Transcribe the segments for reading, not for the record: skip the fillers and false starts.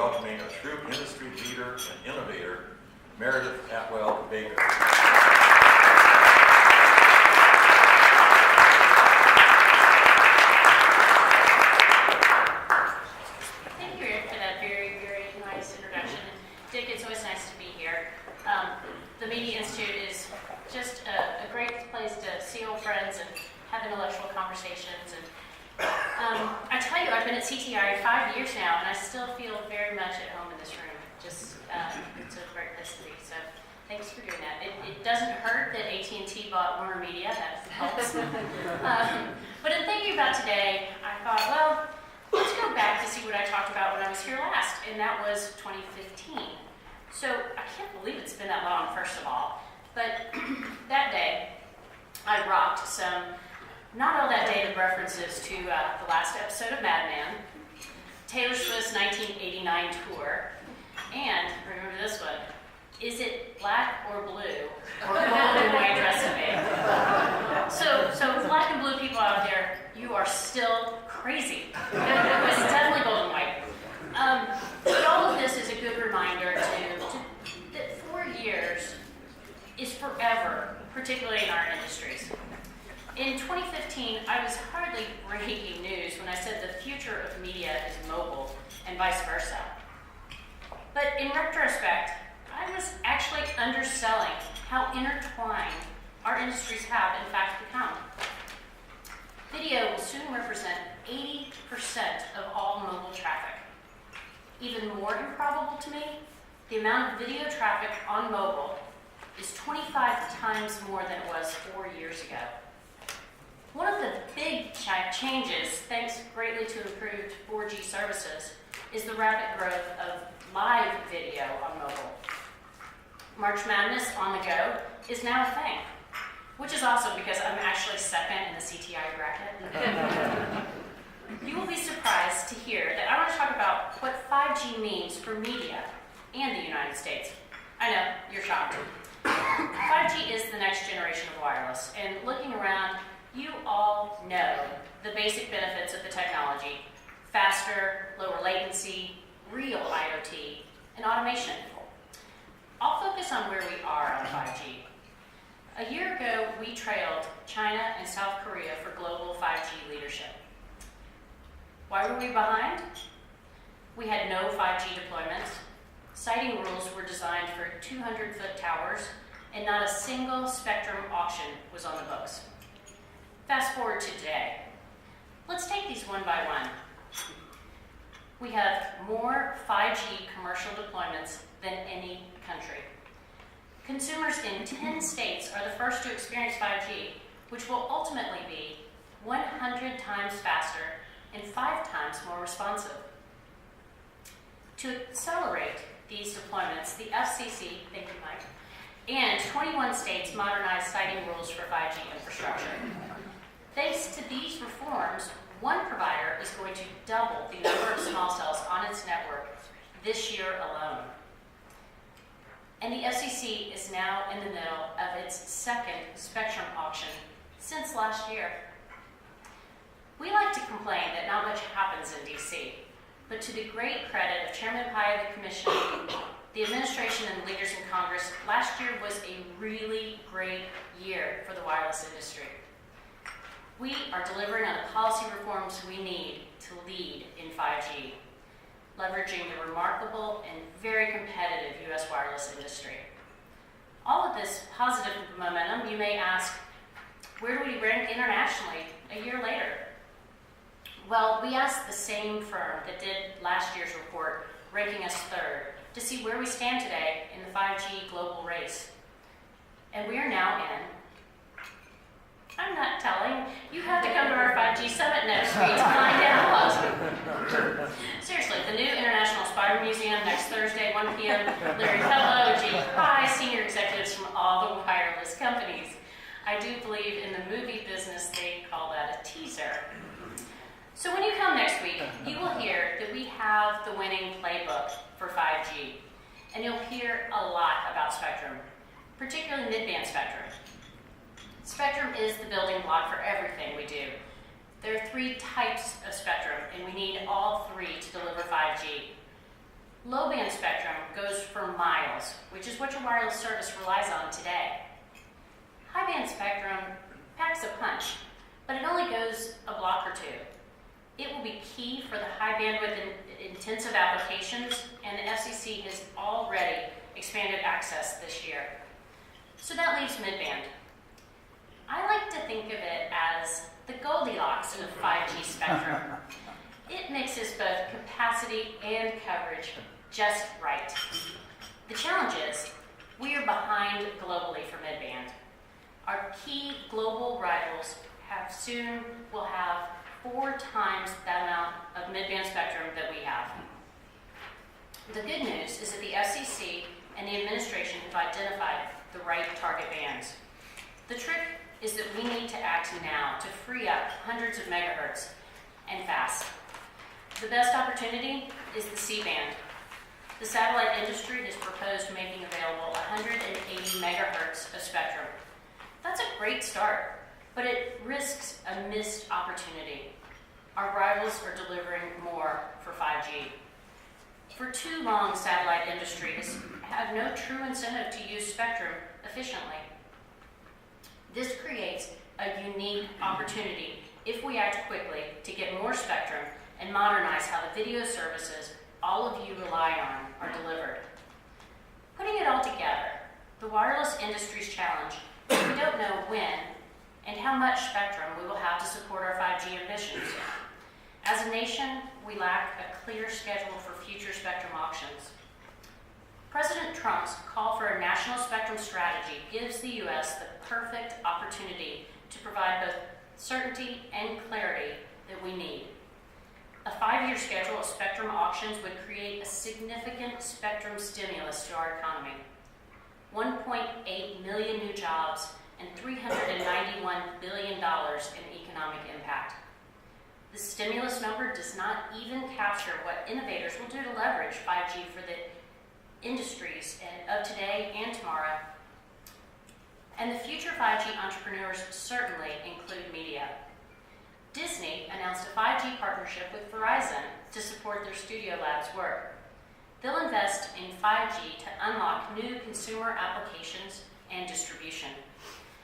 welcoming a true industry leader and innovator, Meredith Attwell Baker. Thank you, Rick, for that very, very nice introduction. Dick, it's always nice to be here. The Media Institute is just a great place to see old friends and have intellectual conversations. And I tell you, I've been at CTIA 5 years now, and I still feel very much at home in this room. Just, it's a great place to be. So thanks for doing that. It doesn't hurt that AT&T bought Warner Media. That helps. But in thinking about today, I thought, well, let's go back to see what I talked about when I was here last, and that was 2015. So I can't believe it's been that long, first of all. But that day, I rocked some not all that dated references to the last episode of Mad Men, Taylor Swift's 1989 tour, and remember this one, is it black or blue or gold and white dress of me? So black and blue people out there, you are still crazy. It was definitely gold and white. But all of this is a good reminder that 4 years is forever, particularly in our industries. In 2015, I was hardly breaking news when I said the future of media is mobile and vice versa. But in retrospect, I was actually underselling how intertwined our industries have in fact become. Video will soon represent 80% of all mobile traffic. Even more improbable to me, the amount of video traffic on mobile is 25 times more than it was 4 years ago. One of the big changes, thanks greatly to improved 4G services, is the rapid growth of live video on mobile. March Madness on the go is now a thing, which is awesome because I'm actually second in the CTI bracket. You will be surprised to hear that I want to talk about what 5G means for media and the United States. I know, you're shocked. 5G is the next generation of wireless, and looking around, you all know the basic benefits of the technology: faster, lower latency, real IoT, and automation. I'll focus on where we are on 5G. A year ago, we trailed China and South Korea for global 5G leadership. Why were we behind? We had no 5G deployments. Siting rules were designed for 200-foot towers, and not a single spectrum auction was on the books. Fast forward to today. Let's take these one by one. We have more 5G commercial deployments than any country. Consumers in 10 states are the first to experience 5G, which will ultimately be 100 times faster and 5 times more responsive. To accelerate these deployments, the FCC, thank you, Mike, and 21 states modernized siting rules for 5G infrastructure. Thanks to these reforms, one provider is going to double the number of small cells on its network this year alone. And the FCC is now in the middle of its second spectrum auction since last year. We like to complain that not much happens in DC, but to the great credit of Chairman Pai of the Commission, the administration and leaders in Congress, last year was a really great year for the wireless industry. We are delivering on the policy reforms we need to lead in 5G, leveraging the remarkable and very competitive U.S. wireless industry. All of this positive momentum, you may ask, where do we rank internationally a year later? Well, we asked the same firm that did last year's report, ranking us third, to see where we stand today in the 5G global race. And we are now in, I'm not telling, you have to come to our 5G summit next week to find out. Seriously, the new International Spider Museum next Thursday, 1 p.m. Larry Pello, G. Pai, senior executives from all the wireless companies. I do believe in the movie business they call that a teaser. So when you come next week, you will hear that we have the winning playbook for 5G. And you'll hear a lot about spectrum, particularly mid-band spectrum. Spectrum is the building block for everything we do. There are 3 types of spectrum, and we need all 3 to deliver 5G. mid-band spectrum goes for miles, which is what your wireless service relies on today. High-band spectrum packs a punch, but it only goes a block or two. It will be key for the high bandwidth intensive applications, and the FCC has already expanded access this year. So that leaves mid-band. I like to think of it as the Goldilocks of 5G spectrum. It mixes both capacity and coverage just right. The challenge is we are behind globally for mid-band. Our key global rivals will have 4 times the amount of mid-band spectrum that we have. The good news is that the FCC and the administration have identified the right target bands. The trick is that we need to act now to free up hundreds of megahertz and fast. The best opportunity is the C-band. The satellite industry has proposed making available 180 megahertz of spectrum. That's a great start, but it risks a missed opportunity. Our rivals are delivering more for 5G. For too long, satellite industry has had no true incentive to use spectrum efficiently. This creates a unique opportunity if we act quickly to get more spectrum and modernize how the video services all of you rely on are delivered. Putting it all together, the wireless industry's challenge is we don't know when and how much spectrum we will have to support our 5G ambitions. As a nation, we lack a clear schedule for future spectrum auctions. President Trump's call for a national spectrum strategy gives the U.S. the perfect opportunity to provide both certainty and clarity that we need. A 5-year schedule of spectrum auctions would create a significant spectrum stimulus to our economy. 1.8 million new jobs and $391 billion in economic impact. The stimulus number does not even capture what innovators will do to leverage 5G for the industries of today and tomorrow. And the future 5G entrepreneurs certainly include media. Disney announced a 5G partnership with Verizon to support their Studio Labs work. They'll invest in 5G to unlock new consumer applications and distribution.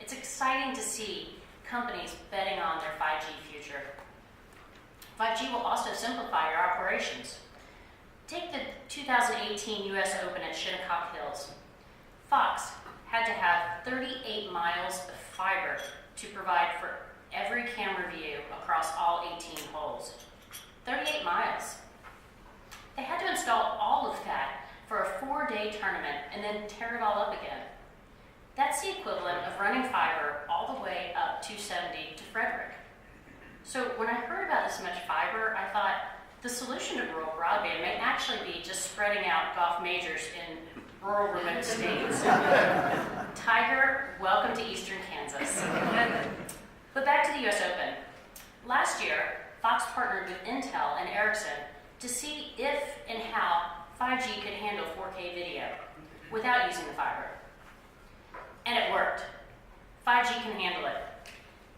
It's exciting to see companies betting on their 5G future. 5G will also simplify your operations. Take the 2018 U.S. Open at Shinnecock Hills. Fox had to have 38 miles of fiber to provide for every camera view across all 18 holes. 38 miles. They had to install all of that for a 4-day tournament and then tear it all up again. That's the equivalent of running fiber all the way up 270 to Frederick. So when I heard about this much fiber, I thought the solution to rural broadband may actually be just spreading out golf majors in rural remote states. Tiger, welcome to Eastern Kansas. But back to the U.S. Open. Last year, Fox partnered with Intel and Ericsson to see if and how 5G could handle 4K video without using the fiber. And it worked. 5G can handle it.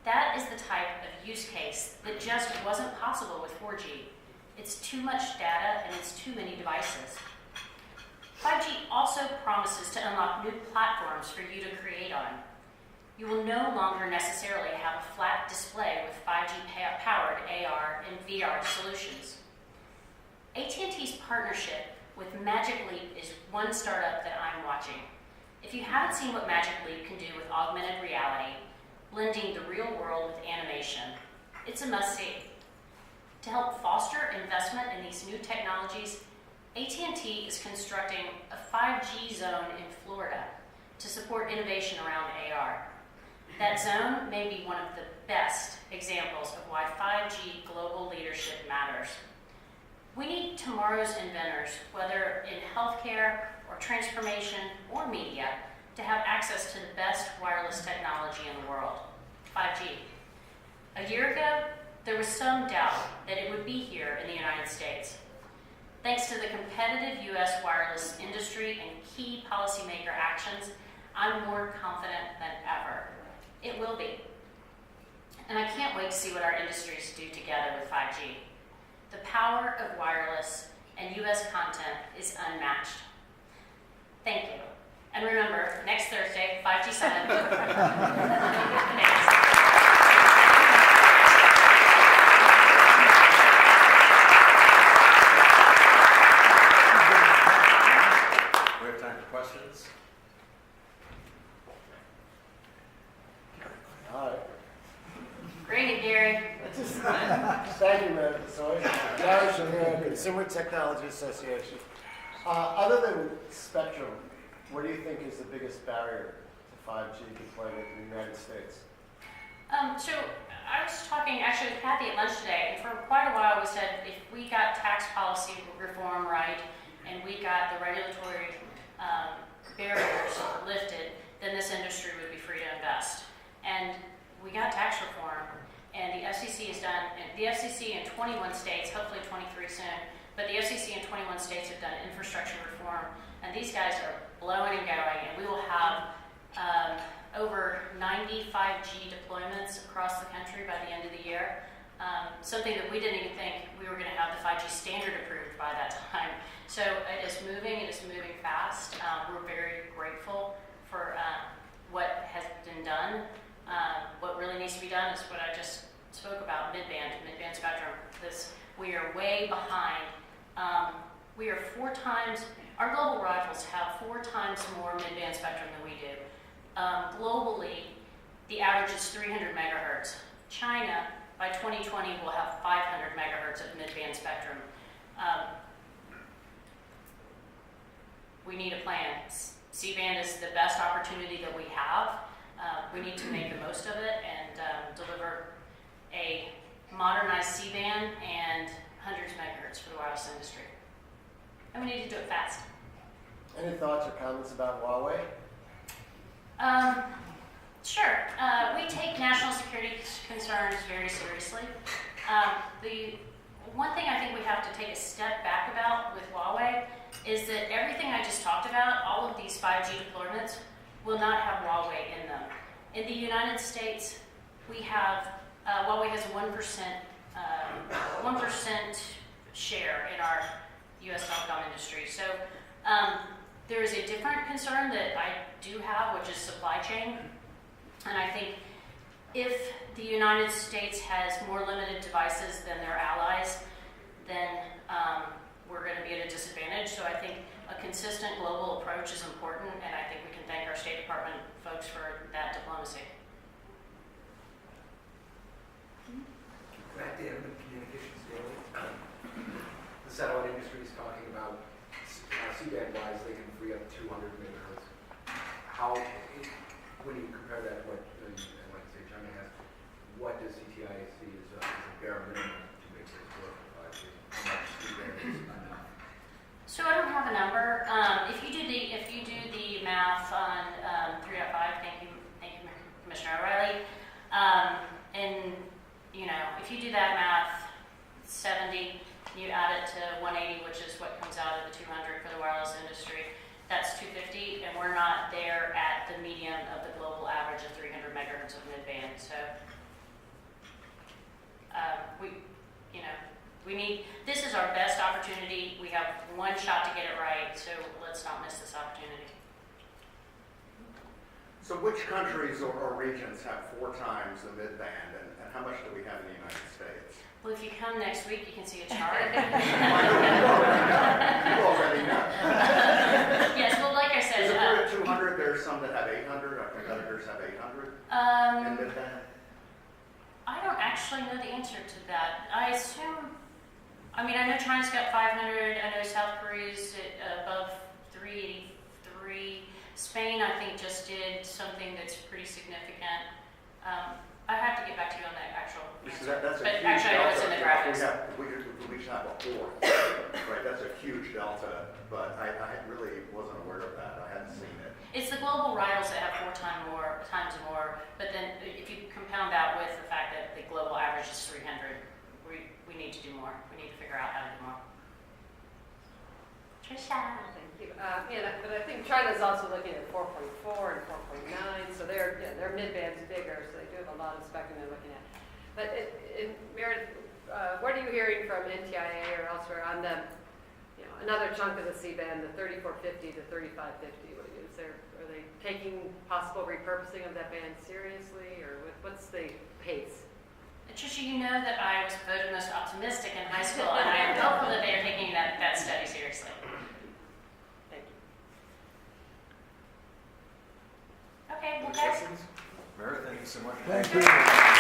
That is the type of use case that just wasn't possible with 4G. It's too much data and it's too many devices. 5G also promises to unlock new platforms for you to create on. You will no longer necessarily have a flat display with 5G-powered AR and VR solutions. AT&T's partnership with Magic Leap is one startup that I'm watching. If you haven't seen what Magic Leap can do with augmented reality, blending the real world with animation, it's a must-see. To help foster investment in these new technologies, AT&T is constructing a 5G zone in Florida to support innovation around AR. That zone may be one of the best examples of why 5G global leadership matters. We need tomorrow's inventors, whether in healthcare or transformation or media, to have access to the best wireless technology in the world, 5G. A year ago, there was some doubt that it would be here in the United States. Thanks to the competitive U.S. wireless industry and key policymaker actions, I'm more confident than ever. It will be. And I can't wait to see what our industries do together with 5G. The power of wireless and U.S. content is unmatched. Thank you. And remember, next Thursday, 5 to 7. Thanks. We have time for questions. All right. Bring it, Gary. Thank you, Meredith. So, Gary Shahir, Consumer Technology Association. Other than spectrum, what do you think is the biggest barrier to 5G deployment in the United States? So I was talking actually with Kathy at lunch today, and for quite a while we said if we got tax policy reform right and we got the regulatory barriers lifted, then this industry would be free to invest. And we got tax reform, and the FCC has done, the FCC in 21 states, hopefully 23 soon, but the FCC in 21 states have done infrastructure reform, and these guys are blowing and going, and we will have over 90 5G deployments across the country by the end of the year. Something that we didn't even think we were going to have the 5G standard approved by that time. So it is moving fast. We're very grateful for what has been done. What really needs to be done is what I just spoke about, mid-band spectrum. We are way behind. We are 4 times, our global rivals have 4 times more mid-band spectrum than we do. Globally, the average is 300 megahertz. China, by 2020, will have 500 megahertz of mid-band spectrum. We need a plan. C-band is the best opportunity that we have. We need to make the most of it and deliver a modernized C-band and hundreds of megahertz for the wireless industry. And we need to do it fast. Any thoughts or comments about Huawei? Sure. We take national security concerns very seriously. The one thing I think we have to take a step back about with Huawei is that everything I just talked about, all of these 5G deployments, will not have Huawei in them. In the United States, we have, Huawei has 1% share in our U.S. telecom industry. So there is a different concern that I do have, which is supply chain. And I think if the United States has more limited devices than their allies, then we're going to be at a disadvantage. So I think a consistent global approach is important, and I think we can thank our State Department folks for that diplomacy. Matt Dan with Communications Daily. The satellite industry is talking about C-band wise, they can free up 200 megahertz. How, when you compare that to what, like say China has, what does CTIA see as a bare minimum to make this work in 5G? How much C-band is enough? So I don't have a number. If you do the math on 3.5, thank you, Commissioner O'Reilly. And if you do that math, 70, you add it to 180, which is what comes out of the 200 for the wireless industry. That's 250, and we're not there at the median of the global average of 300 megahertz of mid-band. So we need, this is our best opportunity. We have one shot to get it right, so let's not miss this opportunity. So which countries or regions have 4 times the mid-band, and how much do we have in the United States? Well, if you come next week, you can see a chart. You already know. Yes, well, like I said, Is it more than 200? There's some that have 800. Our competitors have 800 in mid-band. I don't actually know the answer to that. I know China's got 500. I know South Korea's above 383. Spain, I think, just did something that's pretty significant. I have to get back to you on that actual answer. That's but a huge actually, I know delta. it's in the graphics. We should have a 4, right? That's a huge delta, but I really wasn't aware of that. I hadn't seen it. It's the global rivals that have 4 times more, but then if you compound that with the fact that the global average is 300, we need to do more. We need to figure out how to do more. Trisha. Thank you. But I think China's also looking at 4.4 and 4.9, so their mid-band's bigger, so they do have a lot of spectrum they're looking at. But Meredith, what are you hearing from NTIA or elsewhere on the another chunk of the C-band, the 3450 to 3550, are they taking possible repurposing of that band seriously, or what's the pace? Tricia, you know that I was voted most optimistic in high school, and I am hopeful that they are taking that study seriously. Thank you. Okay, well, Any guys, questions? Meredith, thank you so much. Thank you.